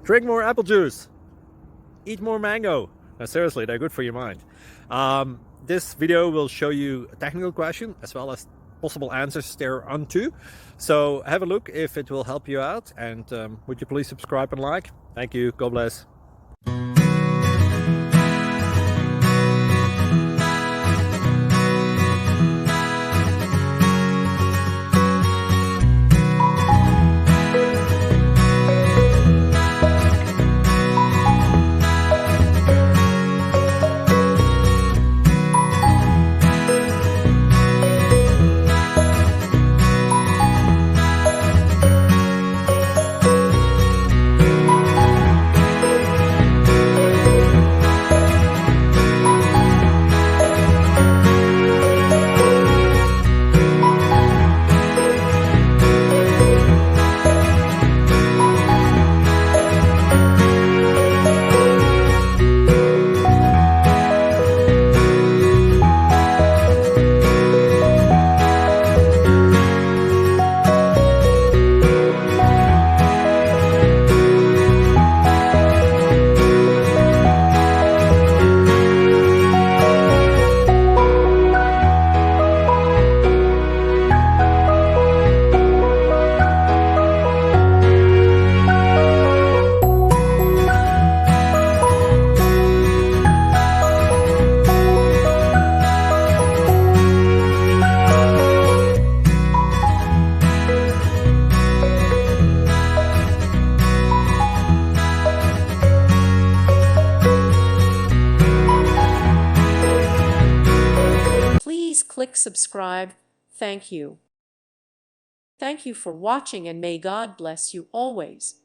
Drink more apple juice. Eat more mango. No, seriously, they're good for your mind. This video will show you a technical question as well as possible answers thereunto. So have a look if it will help you out, and would you please subscribe and like? Thank you. God bless. Please click subscribe. Thank you. Thank you for watching, and may God bless you always.